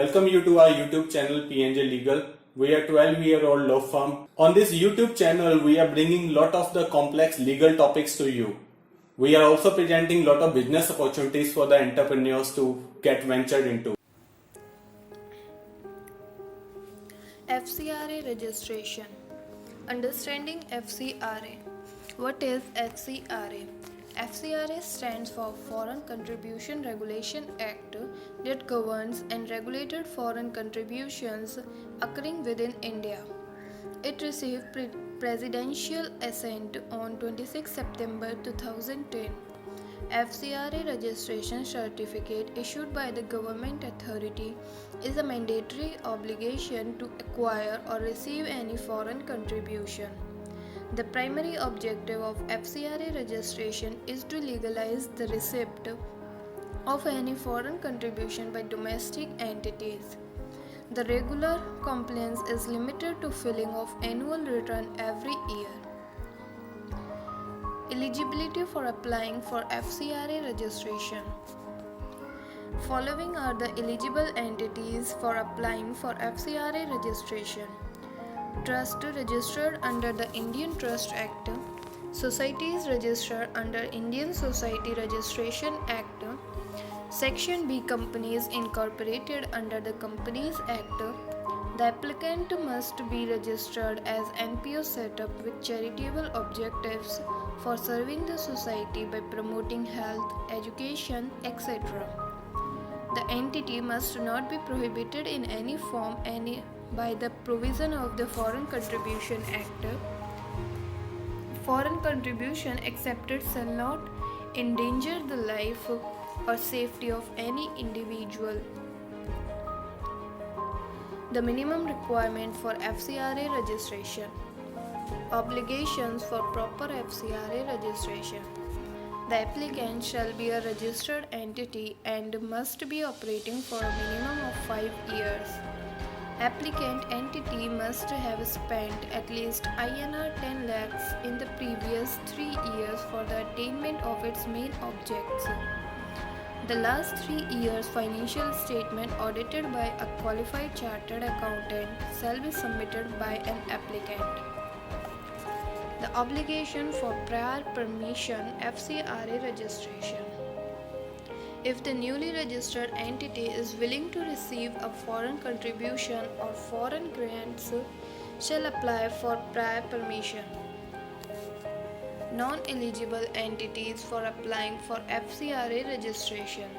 Welcome you to our YouTube channel PNJ Legal. We are 12-year-old law firm. On this YouTube channel, we are bringing lot of the complex legal topics to you. We are also presenting lot of business opportunities for the entrepreneurs to get ventured into. FCRA registration. Understanding FCRA. What is FCRA? FCRA stands for Foreign Contribution Regulation Act that governs and regulated foreign contributions occurring within India. It received presidential assent on 26 September 2010. FCRA registration certificate issued by the government authority is a mandatory obligation to acquire or receive any foreign contribution. The primary objective of FCRA registration is to legalize the receipt of any foreign contribution by domestic entities. The regular compliance is limited to filling of annual return every year. Eligibility for applying for FCRA registration. Following are the eligible entities for applying for FCRA registration: Trust registered under the Indian Trust Act, societies registered under Indian Society Registration Act, Section B companies incorporated under the Companies Act. The applicant must be registered as NPO setup with charitable objectives for serving the society by promoting health, education, etc. The entity must not be prohibited in any form by the provision of the Foreign Contribution Act. Foreign contribution accepted shall not endanger the life or safety of any individual. The minimum requirement for FCRA registration. Obligations for proper FCRA registration. The applicant shall be a registered entity and must be operating for a minimum of 5 years. Applicant entity must have spent at least INR 10 lakhs in the previous 3 years for the attainment of its main objects. The last 3 years' financial statement audited by a qualified chartered accountant shall be submitted by an applicant. The obligation for prior permission FCRA registration. If the newly registered entity is willing to receive a foreign contribution or foreign grants, shall apply for prior permission. Non-eligible entities for applying for FCRA registration.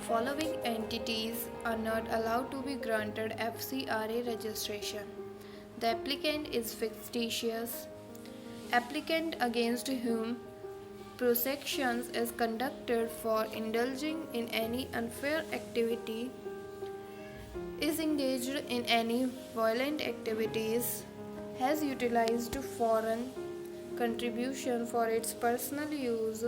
Following entities are not allowed to be granted FCRA registration. The applicant is fictitious. Applicant against whom prosecution is conducted for indulging in any unfair activity, is engaged in any violent activities, has utilized foreign contribution for its personal use,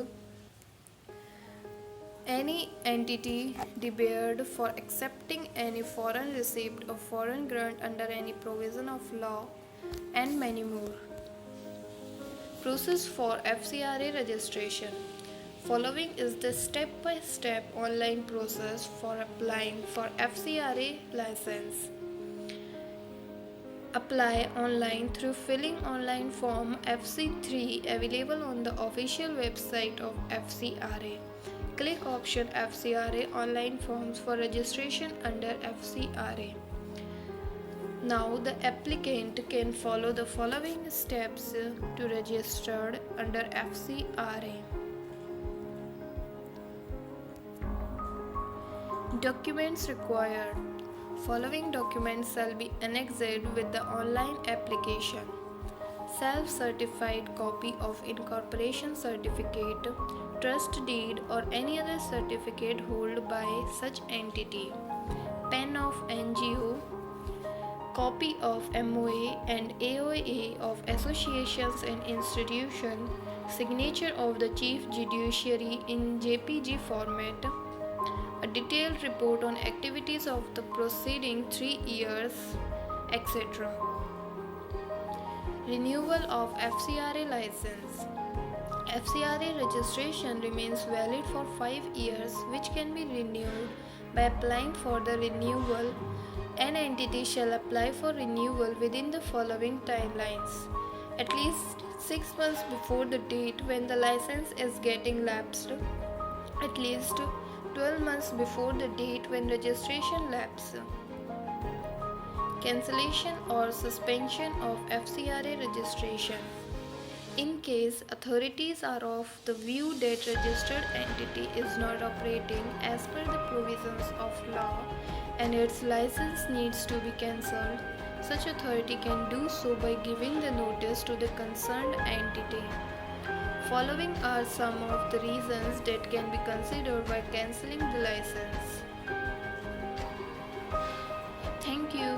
any entity debarred for accepting any foreign receipt or foreign grant under any provision of law, and many more. Process for FCRA registration. Following is the step-by-step online process for applying for FCRA license. Apply online through filling online form FC3 available on the official website of FCRA. Click option FCRA online forms for registration under FCRA. Now the applicant can follow the following steps to register under FCRA. Documents required. Following documents shall be annexed with the online application: self-certified copy of incorporation certificate, trust deed or any other certificate held by such entity, PAN of NGO, copy of MOA and AOA of associations and institutions, signature of the Chief Judiciary in JPG format, a detailed report on activities of the preceding 3 years, etc. Renewal of FCRA license. FCRA registration remains valid for 5 years, which can be renewed By applying for the renewal, an entity shall apply for renewal within the following timelines: at least 6 months before the date when the license is getting lapsed, at least 12 months before the date when registration lapses. Cancellation or suspension of FCRA registration. In case authorities are of the view that registered entity is not operating as per the provisions of law and its license needs to be cancelled, such authority can do so by giving the notice to the concerned entity. Following are some of the reasons that can be considered by cancelling the license. Thank you.